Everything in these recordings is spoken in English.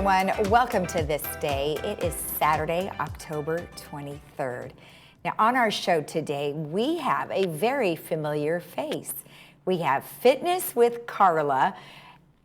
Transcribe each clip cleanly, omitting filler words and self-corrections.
everyone. Welcome to This Day. It is Saturday, October 23rd. Now, on our show today, we have a very familiar face. We have Fitness with Carla,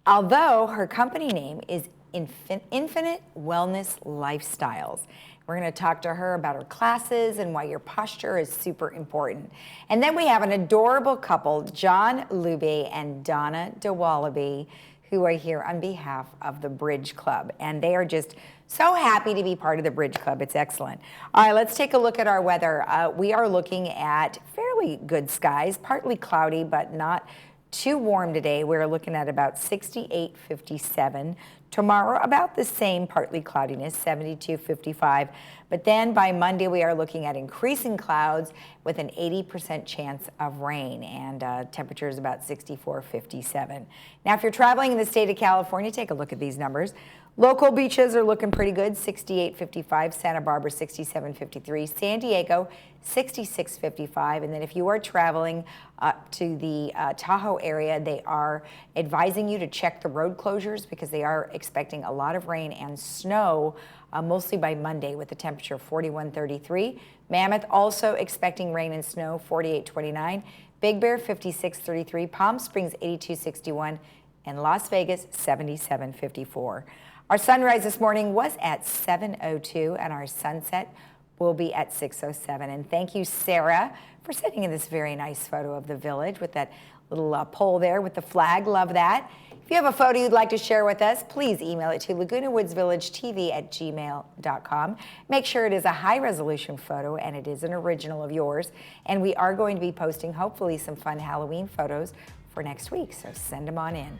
although her company name is Infinite Wellness Lifestyles. We're going to talk to her about her classes and why your posture is super important. And then we have an adorable couple, John Lube and Donna DeWallaby, who are here on behalf of the Bridge Club. And they are just so happy to be part of the Bridge Club. It's excellent. All right, let's take a look at our weather. We are looking at fairly good skies, partly cloudy, but not too warm today. We're looking at about 68, 57. Tomorrow, about the same, partly cloudiness, 72, 55. But then by Monday, we are looking at increasing clouds with an 80% chance of rain, and temperatures about 64, 57. Now, if you're traveling in the state of California, take a look at these numbers. Local beaches are looking pretty good, 68, 55. Santa Barbara, 67, 53. San Diego, 66, 55. And then if you are traveling up to the Tahoe area, they are advising you to check the road closures because they are expecting a lot of rain and snow, mostly by Monday, with the temperature 41, 33. Mammoth also expecting rain and snow, 48, 29. Big Bear, 56, 33. Palm Springs, 82, 61. And Las Vegas, 77, 54. Our sunrise this morning was at 7:02, and our sunset will be at 6:07. And thank you, Sarah, for sending in this very nice photo of the village with that little pole there with the flag. Love that. If you have a photo you'd like to share with us, please email it to lagunawoodsvillagetv@gmail.com. Make sure it is a high-resolution photo, and it is an original of yours. And we are going to be posting, hopefully, some fun Halloween photos for next week, so send them on in.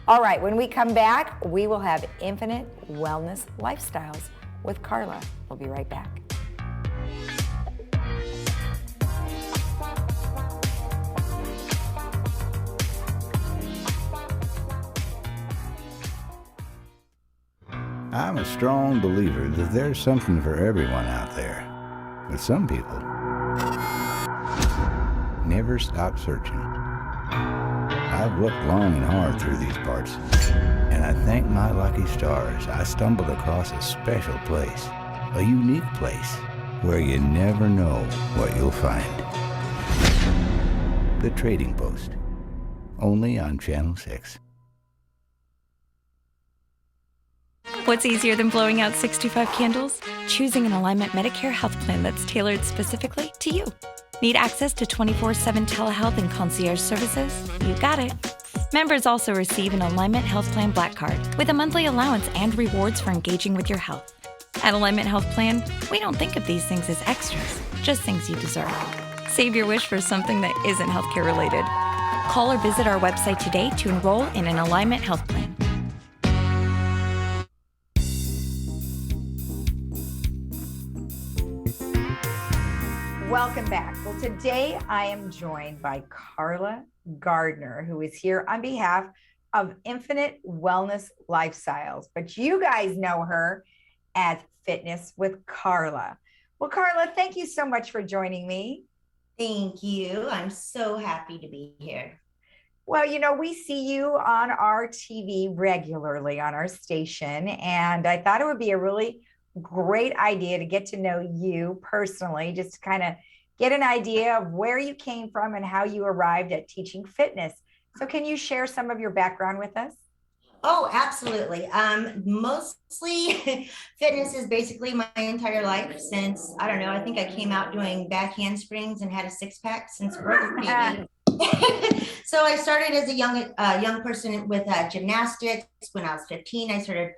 All right, when we come back, we will have Infinite Wellness Lifestyles with Carla. We'll be right back. I'm a strong believer that there's something for everyone out there. But some people never stop searching. I've looked long and hard through these parts, and I thank my lucky stars I stumbled across a special place, a unique place, where you never know what you'll find. The Trading Post, only on Channel 6. What's easier than blowing out 65 candles? Choosing an Alignment Medicare health plan that's tailored specifically to you. Need access to 24/7 telehealth and concierge services? You got it. Members also receive an Alignment Health Plan Black Card with a monthly allowance and rewards for engaging with your health. At Alignment Health Plan, we don't think of these things as extras, just things you deserve. Save your wish for something that isn't healthcare related. Call or visit our website today to enroll in an Alignment Health Plan. Welcome back. Well, today I am joined by Carla Gardner, who is here on behalf of Infinite Wellness Lifestyles, but you guys know her as Fitness with Carla. Well, Carla, thank you so much for joining me. Thank you. I'm so happy to be here. Well, you know, we see you on our TV regularly on our station, and I thought it would be a really great idea to get to know you personally, just to kind of get an idea of where you came from and how you arrived at teaching fitness. So can you share some of your background with us? Oh, absolutely. Mostly fitness is basically my entire life since, I don't know, I think I came out doing back handsprings and had a six-pack since birth. So I started as a young person with gymnastics. When I was 15, I started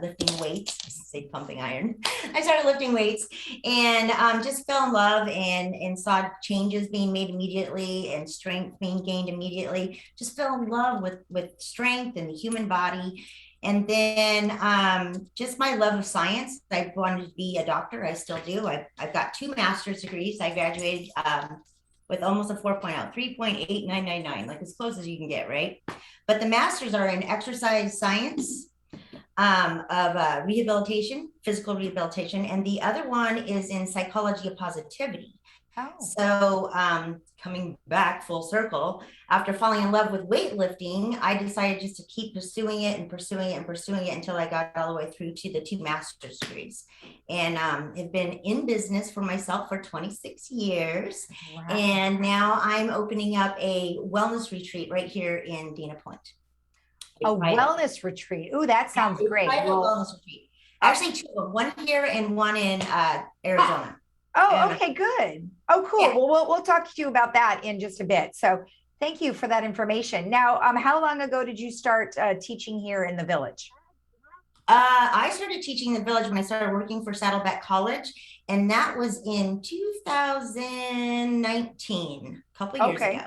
lifting weights. I say pumping iron. I started lifting weights and just fell in love and saw changes being made immediately and strength being gained immediately. Just fell in love with strength and the human body. And then just my love of science. I wanted to be a doctor. I still do. I've got 2 master's degrees. I graduated with almost a 4.0, 3.8999, like as close as you can get, right? But the masters are in exercise science of rehabilitation, physical rehabilitation, and the other one is in psychology of positivity. Oh. So coming back full circle, after falling in love with weightlifting, I decided just to keep pursuing it and pursuing it and pursuing it until I got all the way through to the 2 master's degrees. And have been in business for myself for 26 years. Wow. And now I'm opening up a wellness retreat right here in Dana Point. A wellness retreat. Ooh, that sounds great. Wellness retreat. Actually, 2, one here and one in Arizona. Oh, okay, good. Oh, cool. Yeah. Well, we'll talk to you about that in just a bit. So thank you for that information. Now, how long ago did you start teaching here in the village? I started teaching in the village when I started working for Saddleback College, and that was in 2019, a couple years ago.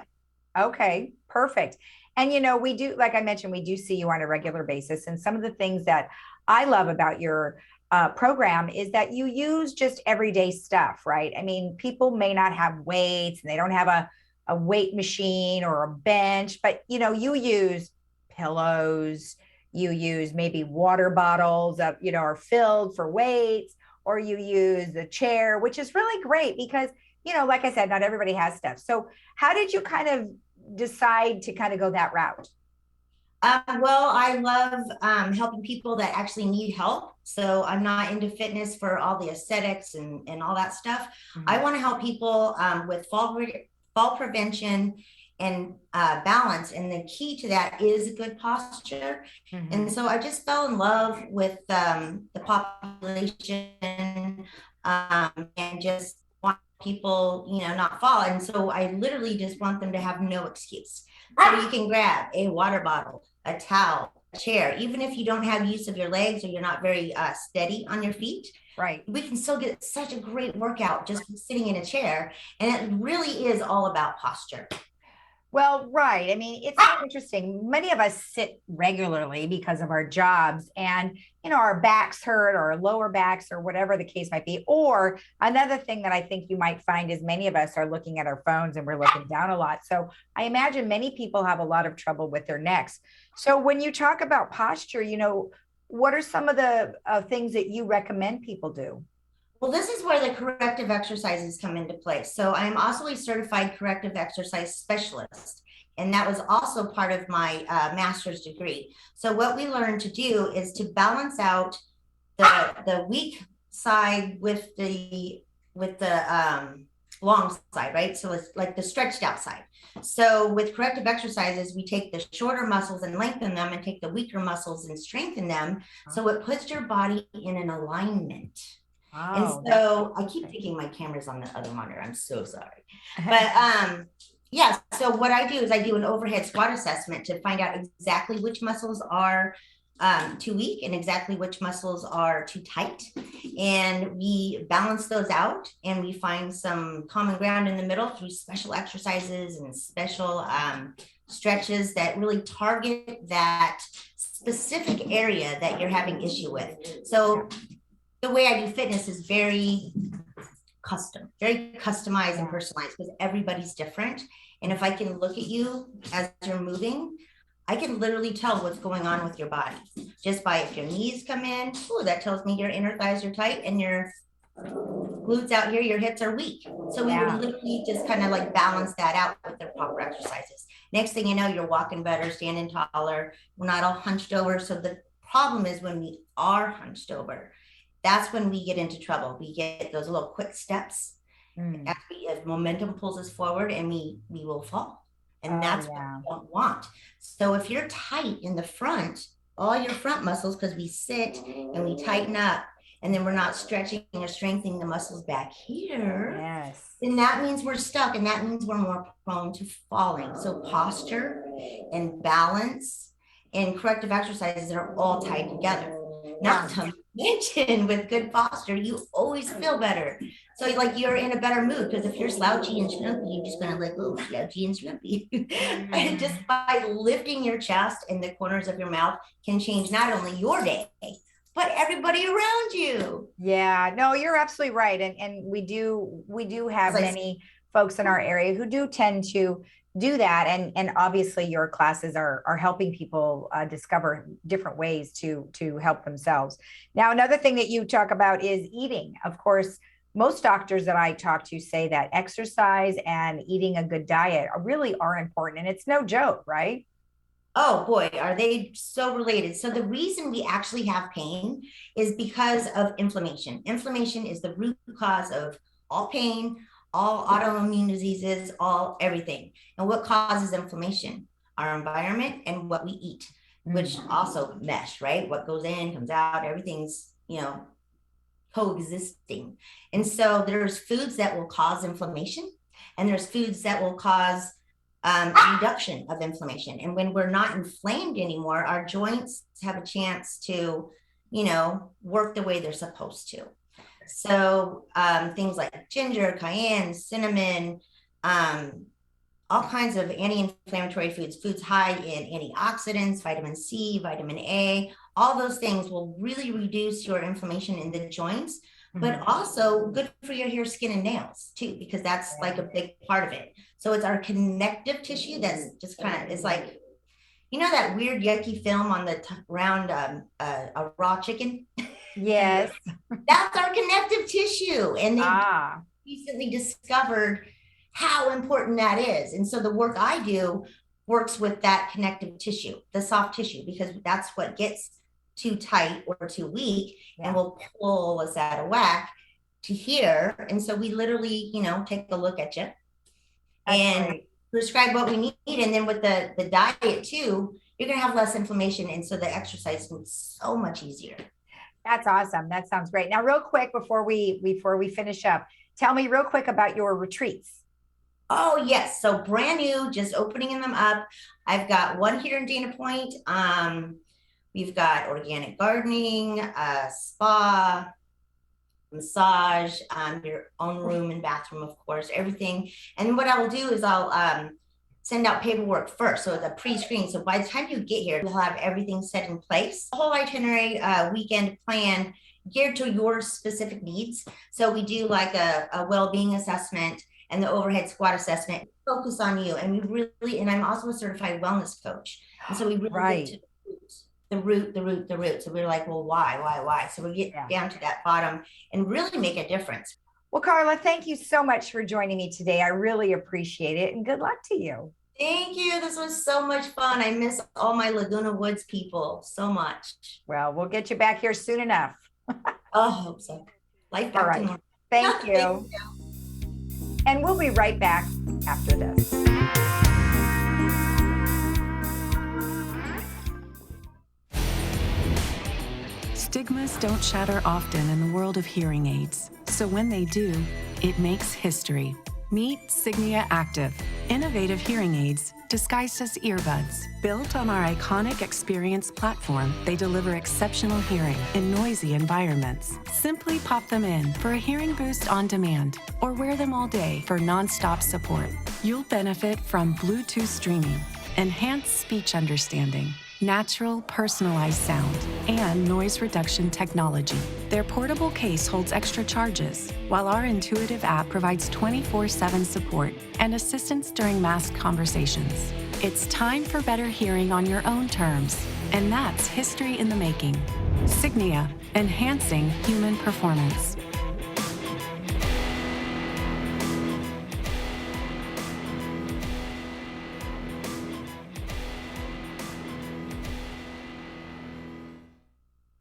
Okay, perfect. And, you know, we do, like I mentioned, we do see you on a regular basis. And some of the things that I love about your program is that you use just everyday stuff, right? I mean, people may not have weights and they don't have a weight machine or a bench, but you know, you use pillows, you use maybe water bottles that, you know, are filled for weights, or you use the chair, which is really great because, you know, like I said, not everybody has stuff. So how did you kind of decide to kind of go that route? Well, I love helping people that actually need help. So I'm not into fitness for all the aesthetics and all that stuff. Mm-hmm. I want to help people with fall prevention and balance. And the key to that is good posture. Mm-hmm. And so I just fell in love with the population and just want people, you know, not fall. And so I literally just want them to have no excuse. So you can grab a water bottle, a towel, a chair, even if you don't have use of your legs or you're not very steady on your feet. Right. We can still get such a great workout just sitting in a chair. And it really is all about posture. Well, right. I mean, it's so interesting. Many of us sit regularly because of our jobs and, you know, our backs hurt or our lower backs or whatever the case might be. Or another thing that I think you might find is many of us are looking at our phones and we're looking down a lot. So I imagine many people have a lot of trouble with their necks. So when you talk about posture, you know, what are some of the things that you recommend people do? Well, this is where the corrective exercises come into place. So I am also a certified corrective exercise specialist, and that was also part of my master's degree. So what we learned to do is to balance out the weak side with the long side, right? So it's like the stretched out side. So with corrective exercises, we take the shorter muscles and lengthen them and take the weaker muscles and strengthen them. So it puts your body in an alignment. Oh, and so I keep thinking my camera's on the other monitor. I'm so sorry. But yeah, so what I do is I do an overhead squat assessment to find out exactly which muscles are too weak and exactly which muscles are too tight. And we balance those out and we find some common ground in the middle through special exercises and special stretches that really target that specific area that you're having issue with. So the way I do fitness is very customized and personalized because everybody's different. And if I can look at you as you're moving, I can literally tell what's going on with your body just by if your knees come in. Oh, that tells me your inner thighs are tight and your glutes out here, your hips are weak. So we would literally just kind of like balance that out with the proper exercises. Next thing you know, you're walking better, standing taller. We're not all hunched over. So the problem is when we are hunched over, that's when we get into trouble. We get those little quick steps as momentum pulls us forward and we will fall. And that's what we don't want. So if you're tight in the front, all your front muscles, because we sit and we tighten up and then we're not stretching or strengthening the muscles back here, then that means we're stuck and that means we're more prone to falling. So posture and balance and corrective exercises are all tied together. Not to mention with good posture, you always feel better. So like you're in a better mood because if you're slouchy and schlumpy, you're just gonna like, oh, slouchy and schlumpy. And just by lifting your chest and the corners of your mouth can change not only your day, but everybody around you. Yeah, no, you're absolutely right. And we do have many folks in our area who do tend to do that. And obviously your classes are helping people discover different ways to help themselves. Now, another thing that you talk about is eating. Of course, most doctors that I talk to say that exercise and eating a good diet really are important. And it's no joke, right? Oh boy, are they so related. So the reason we actually have pain is because of inflammation. Inflammation is the root cause of all pain, all autoimmune diseases, all everything. And what causes inflammation? Our environment and what we eat, which also mesh, right? What goes in, comes out, everything's, coexisting. And so there's foods that will cause inflammation, and there's foods that will cause reduction of inflammation. And when we're not inflamed anymore, our joints have a chance to, work the way they're supposed to. So things like ginger, cayenne, cinnamon, all kinds of anti-inflammatory foods high in antioxidants, vitamin C, vitamin A, all those things will really reduce your inflammation in the joints, but also good for your hair, skin, and nails too, because that's like a big part of it. So it's our connective tissue that's just kind of, it's like, that weird yucky film on the round a raw chicken? Yes. That's our connective tissue. And they recently discovered how important that is. And so the work I do works with that connective tissue, the soft tissue, because that's what gets too tight or too weak and will pull us out of whack to here. And so we literally, take a look at you and prescribe what we need. And then with the diet too, you're going to have less inflammation. And so the exercise is so much easier. That's awesome. That sounds great. Now, real quick, before we finish up, tell me real quick about your retreats. Oh, yes. So brand new, just opening them up. I've got one here in Dana Point. We've got organic gardening, spa, massage, your own room and bathroom, of course, everything. And what I will do is I'll send out paperwork first. So it's a pre-screen. So by the time you get here, we'll have everything set in place. The whole itinerary, weekend plan geared to your specific needs. So we do like a well-being assessment and the overhead squat assessment, focus on you. And we really, and I'm also a certified wellness coach. And so we really get to the root. So we're like, well, why? So we get down to that bottom and really make a difference. Well, Carla, thank you so much for joining me today. I really appreciate it, and good luck to you. Thank you. This was so much fun. I miss all my Laguna Woods people so much. Well, we'll get you back here soon enough. I hope so. Life back all right. tomorrow. Thank you. And we'll be right back after this. Stigmas don't shatter often in the world of hearing aids. So when they do, it makes history. Meet Signia Active, innovative hearing aids disguised as earbuds. Built on our iconic Experience platform, they deliver exceptional hearing in noisy environments. Simply pop them in for a hearing boost on demand, or wear them all day for nonstop support. You'll benefit from Bluetooth streaming, enhanced speech understanding, natural, personalized sound, and noise reduction technology. Their portable case holds extra charges, while our intuitive app provides 24/7 support and assistance during masked conversations. It's time for better hearing on your own terms, and that's history in the making. Signia, enhancing human performance.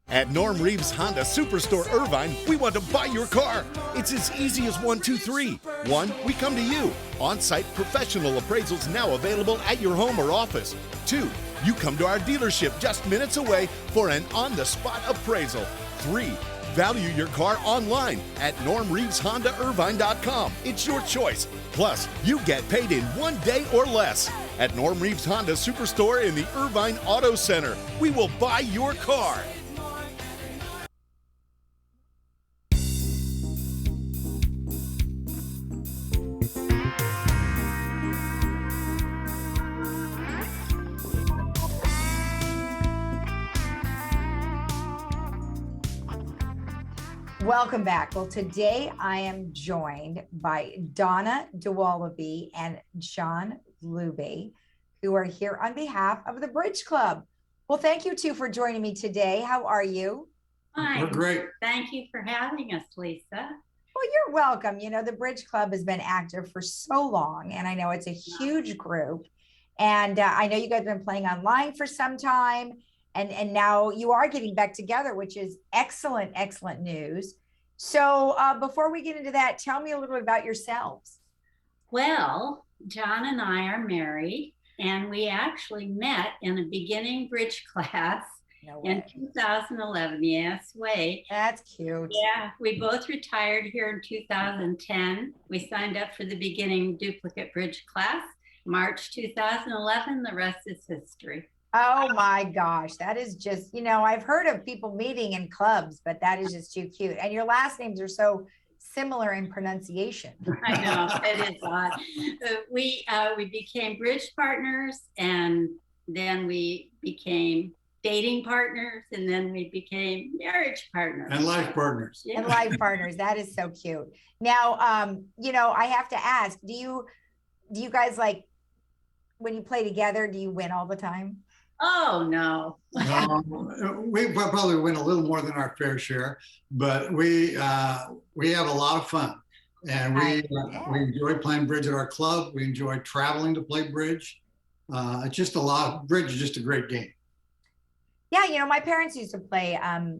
At Norm Reeves Honda Superstore Irvine, we want to buy your car. It's as easy as 1, 2, 3. 1, we come to you. On-site professional appraisals now available at your home or office. 2, you come to our dealership just minutes away for an on-the-spot appraisal. 3, value your car online at normreeveshondairvine.com. It's your choice. Plus, you get paid in 1 day or less. At Norm Reeves Honda Superstore in the Irvine Auto Center, we will buy your car. Welcome back. Well, today I am joined by Donna DeWallaby and John Luby, who are here on behalf of the Bridge Club. Well, thank you two for joining me today. How are you? Fine. We're great. Thank you for having us, Lisa. Well, Well, you're welcome. You know, the Bridge Club has been active for so long, and I know it's a huge group. And I know you guys have been playing online for some time, and now you are getting back together, which is excellent, excellent news. So before we get into that, tell me a little bit about yourselves. Well, John and I are married, and we actually met in a beginning bridge class No in way. 2011. Yes, way. That's cute. Yeah, we both retired here in 2010. We signed up for the beginning duplicate bridge class, March 2011. The rest is history. Oh my gosh, that is just, you know, I've heard of people meeting in clubs, but that is just too cute. And your last names are so similar in pronunciation. I know, it is odd. We became bridge partners, and then we became dating partners, and then we became marriage partners. And life partners. Yeah. And life partners. That is so cute. Now, you know, I have to ask, do you guys, like, when you play together, do you win all the time? Oh, no. We probably win a little more than our fair share, but we have a lot of fun, and we enjoy playing bridge at our club. We enjoy traveling to play bridge. It's just bridge is just a great game. Yeah, you know, my parents used to play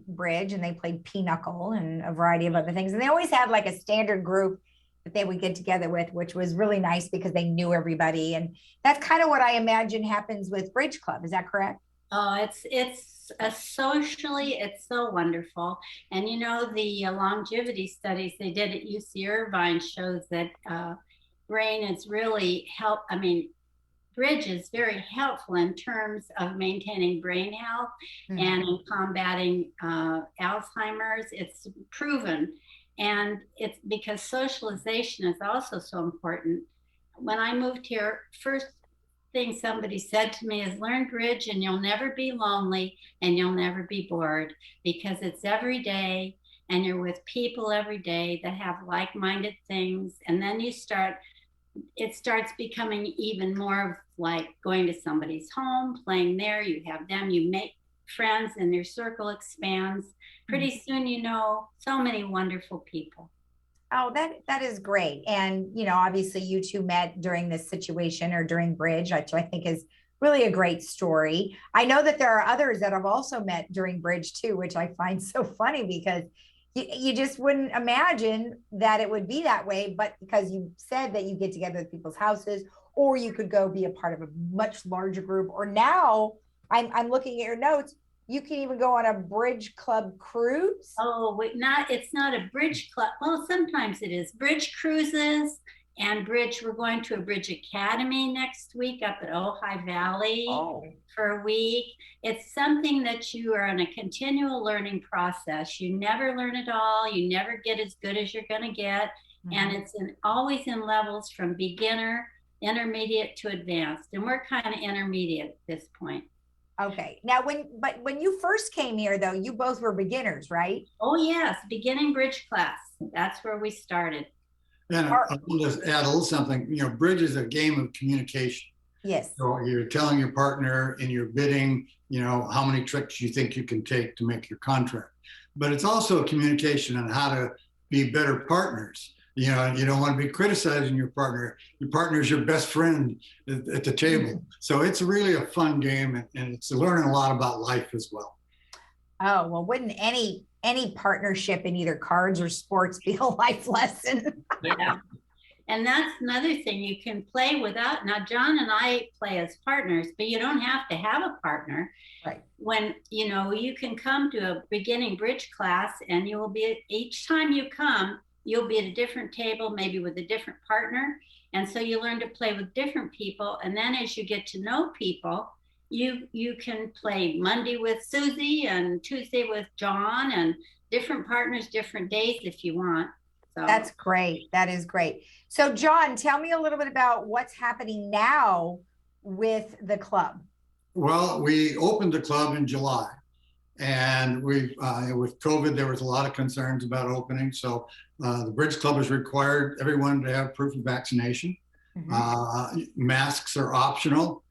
bridge, and they played pinochle and a variety of other things. And they always had like a standard group that they would get together with, which was really nice because they knew everybody. And that's kind of what I imagine happens with Bridge Club. Is that correct? Oh, it's socially, it's so wonderful. And you know, the longevity studies they did at UC Irvine shows that brain is really bridge is very helpful in terms of maintaining brain health and in combating Alzheimer's. It's proven. And it's because socialization is also so important. When I moved here, first thing somebody said to me is learn bridge and you'll never be lonely and you'll never be bored, because it's every day and you're with people every day that have like-minded things. And then it starts becoming even more of like going to somebody's home, playing there, you have them, you make friends, and your circle expands. Pretty soon, you know so many wonderful people. Oh, that is great. And, you know, obviously you two met during this situation or during bridge, which I think is really a great story. I know that there are others that have also met during bridge too, which I find so funny because you just wouldn't imagine that it would be that way. But because you said that you get together with people's houses, or you could go be a part of a much larger group, or now I'm looking at your notes, you can even go on a bridge club cruise. Oh, it's not a bridge club. Well, sometimes it is. Bridge cruises and bridge. We're going to a bridge academy next week up at Ojai Valley for a week. It's something that you are in a continual learning process. You never learn it all. You never get as good as you're going to get. And it's always in levels from beginner, intermediate to advanced. And we're kind of intermediate at this point. Okay. Now, when you first came here, though, you both were beginners, right? Oh, yes. Beginning bridge class. That's where we started. And I'll just add a little something. You know, bridge is a game of communication. Yes. So you're telling your partner in your bidding, you know, how many tricks you think you can take to make your contract. But it's also a communication on how to be better partners. You know, you don't want to be criticizing your partner. Your partner is your best friend at the table. So it's really a fun game, and it's learning a lot about life as well. Oh, well, wouldn't any partnership in either cards or sports be a life lesson? Yeah. And that's another thing you can play without. Now, John and I play as partners, but you don't have to have a partner. Right. When, you know, you can come to a beginning bridge class, and you will be, each time you come, you'll be at a different table, maybe with a different partner. And so you learn to play with different people. And then as you get to know people, you can play Monday with Susie and Tuesday with John, and different partners, different days if you want. So That's great. That is great. So, John, tell me a little bit about what's happening now with the club. Well, we opened the club in July. And with COVID, there was a lot of concerns about opening. So the Bridge Club has required everyone to have proof of vaccination. Masks are optional.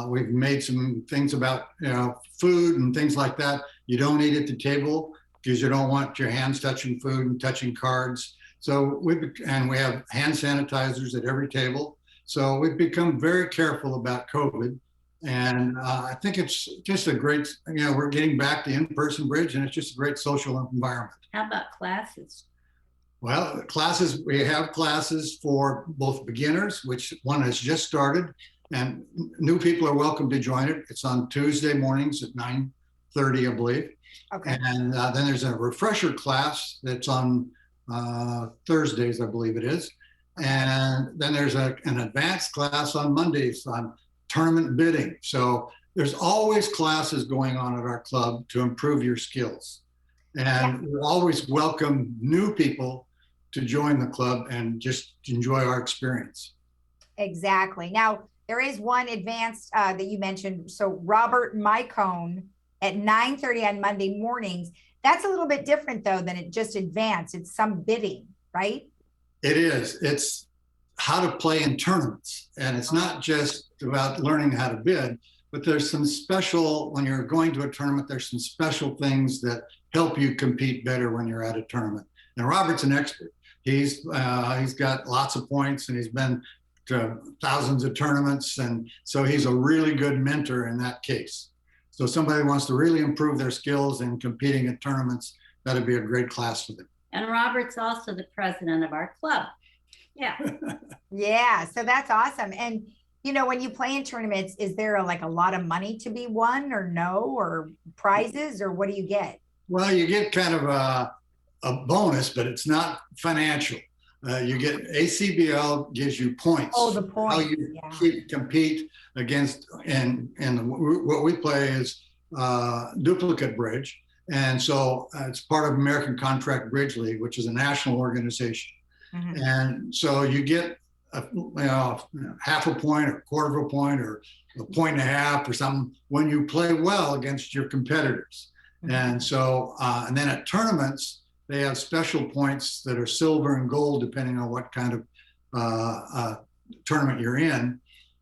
We've made some things about, you know, food and things like that. You don't eat at the table because you don't want your hands touching food and touching cards. So and we have hand sanitizers at every table. So we've become very careful about COVID. And I think it's just a great, we're getting back to in-person bridge, and it's just a great social environment. How about classes? Well, classes, we have classes for both beginners, which one has just started, and new people are welcome to join it. It's on Tuesday mornings at 9:30, I believe. Okay. And then there's a refresher class that's on Thursdays, I believe it is. And then there's an advanced class on Mondays on tournament bidding. So there's always classes going on at our club to improve your skills. And we always welcome new people to join the club and just enjoy our experience. Exactly. Now, there is one advanced that you mentioned. So Robert Mycone at 9:30 on Monday mornings. That's a little bit different though than it just advanced. It's some bidding, right? It is. It's how to play in tournaments. And it's not just about learning how to bid, but there's some special, when you're going to a tournament, there's some special things that help you compete better when you're at a tournament. And Robert's an expert. He's got lots of points, and he's been to thousands of tournaments. And so he's a really good mentor in that case. So if somebody wants to really improve their skills in competing at tournaments, that'd be a great class for them. And Robert's also the president of our club. Yeah. Yeah. So that's awesome. And, when you play in tournaments, is there a lot of money to be won or no, or prizes, or what do you get? Well, you get kind of a bonus, but it's not financial. You get ACBL gives you points. Oh, the points. How you compete against, and what we play is duplicate bridge. And so it's part of American Contract Bridge League, which is a national organization. Mm-hmm. And so you get half a point or quarter of a point or a point and a half or something when you play well against your competitors. Mm-hmm. And so, and then at tournaments, they have special points that are silver and gold, depending on what kind of tournament you're in.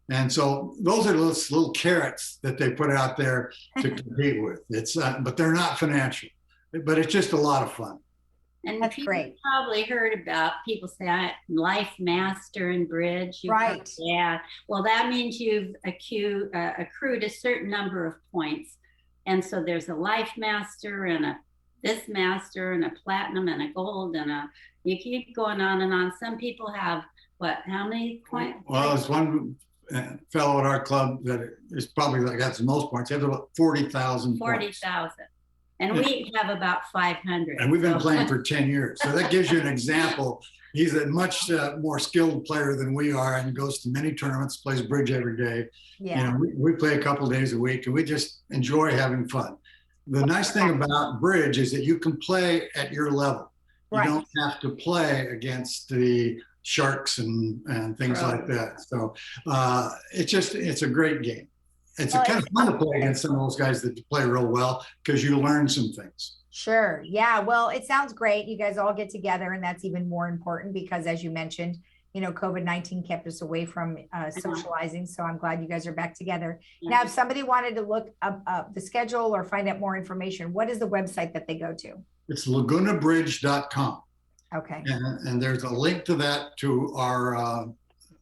And so those are those little carrots that they put out there to compete with. It's, but they're not financial, but it's just a lot of fun. And that's people great. Probably heard about people say life master in bridge. Right. Yeah. Well, that means you've accrued a certain number of points. And so there's a life master and this master and a platinum and a gold and you keep going on and on. Some people have how many points? Well, there's one fellow at our club that is probably got the most points. He has about 40,000 40,000. And we have about 500. And we've been playing for 10 years. So that gives you an example. He's a much more skilled player than we are, and goes to many tournaments, plays bridge every day. Yeah. We play a couple days a week, and we just enjoy having fun. The nice thing about bridge is that you can play at your level. You Right. don't have to play against the sharks and things like that. So it's a great game. It's kind of fun to play against some of those guys that play real well, because you learn some things. Sure. Yeah. Well, it sounds great. You guys all get together, and that's even more important because, as you mentioned, COVID-19 kept us away from socializing. So I'm glad you guys are back together. Yeah. Now, if somebody wanted to look up the schedule or find out more information, what is the website that they go to? It's lagunabridge.com. Okay. And there's a link to that to our,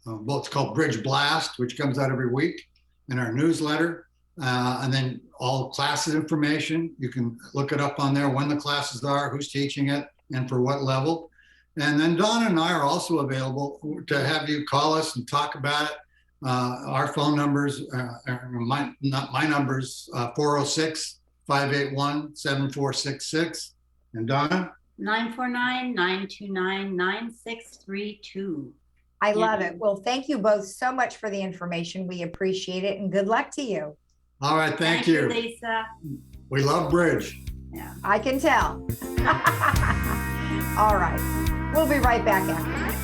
what's called Bridge Blast, which comes out every week, in our newsletter. And then all classes information, you can look it up on there, when the classes are, who's teaching it, and for what level. And then Donna and I are also available to have you call us and talk about it. Our phone numbers, my numbers, 406-581-7466. And Donna? 949-929-9632. I love it. Well, thank you both so much for the information. We appreciate it, and good luck to you. All right, thank you, Lisa. We love bridge. Yeah, I can tell. All right, we'll be right back after this.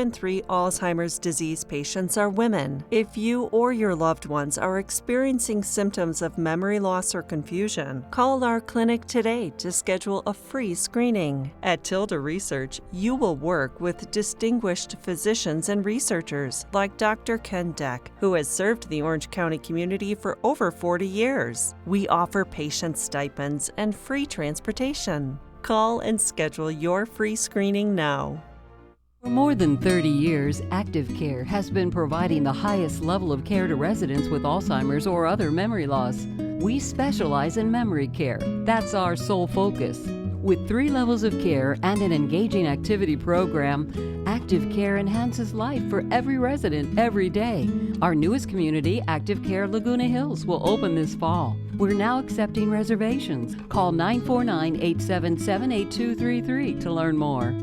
in 3 Alzheimer's disease patients are women. If you or your loved ones are experiencing symptoms of memory loss or confusion, call our clinic today to schedule a free screening. At Tilda Research, you will work with distinguished physicians and researchers like Dr. Ken Deck, who has served the Orange County community for over 40 years. We offer patient stipends and free transportation. Call and schedule your free screening now. For more than 30 years, Activecare has been providing the highest level of care to residents with Alzheimer's or other memory loss. We specialize in memory care. That's our sole focus. With 3 levels of care and an engaging activity program, Activecare enhances life for every resident every day. Our newest community, Activecare Laguna Hills, will open this fall. We're now accepting reservations. Call 949-877-8233 to learn more.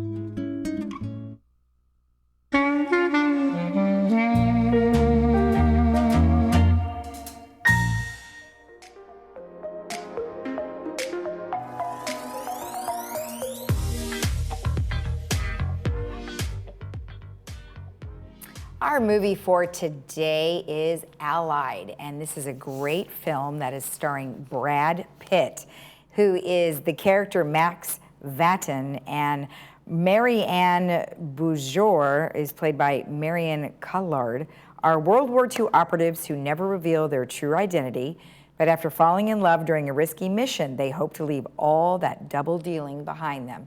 Our movie for today is Allied, and this is a great film that is starring Brad Pitt, who is the character Max Vatten, and Marianne Bourgeois is played by Marianne Collard, are World War II operatives who never reveal their true identity, but after falling in love during a risky mission, they hope to leave all that double dealing behind them.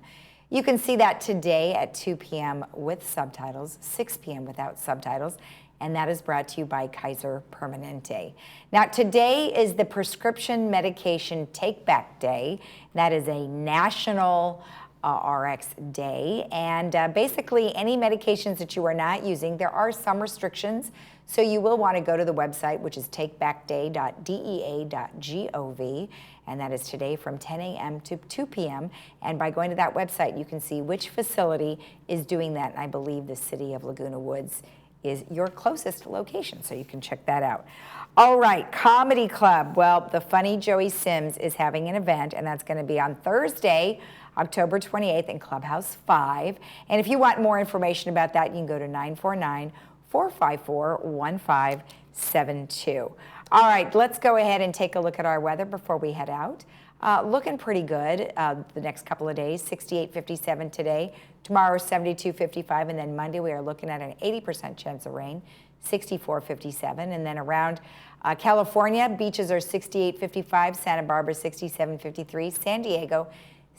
You can see that today at 2 p.m. with subtitles, 6 p.m. without subtitles, and that is brought to you by Kaiser Permanente. Now, today is the Prescription Medication Take Back Day. That is a national RX day, and basically any medications that you are not using, there are some restrictions, so you will want to go to the website, which is takebackday.dea.gov, and that is today from 10 a.m. to 2 p.m. And by going to that website, you can see which facility is doing that, and I believe the city of Laguna Woods is your closest location, so you can check that out. All right, Comedy Club. Well, the funny Joey Sims is having an event, and that's going to be on Thursday, October 28th in Clubhouse 5. And if you want more information about that, you can go to 949-454-1572. All right, let's go ahead and take a look at our weather before we head out. Looking pretty good the next couple of days, 68, 57 today. Tomorrow, 72, 55, and then Monday we are looking at an 80% chance of rain, 64, 57. And then around California, beaches are 68, 55, Santa Barbara 67, 53, San Diego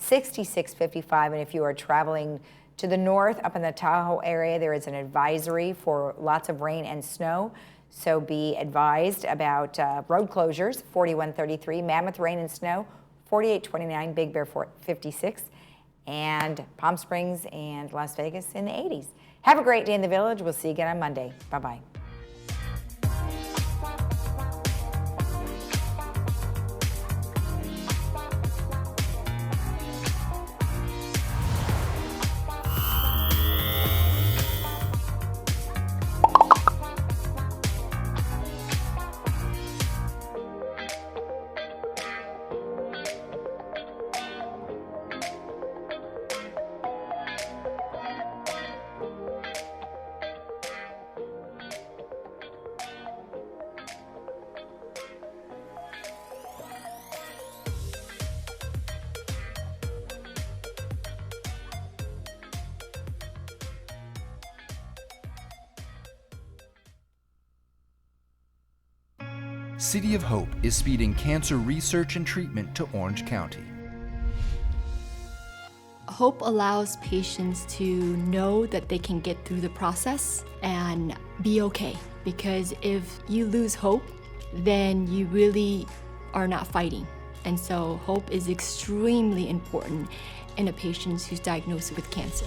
66, 55. And if you are traveling to the north, up in the Tahoe area, there is an advisory for lots of rain and snow. So be advised about road closures, 4133, Mammoth rain and snow, 4829, Big Bear 56, and Palm Springs and Las Vegas in the 80s. Have a great day in the Village. We'll see you again on Monday. Bye-bye. City of Hope is speeding cancer research and treatment to Orange County. Hope allows patients to know that they can get through the process and be okay. Because if you lose hope, then you really are not fighting. And so hope is extremely important in a patient who's diagnosed with cancer.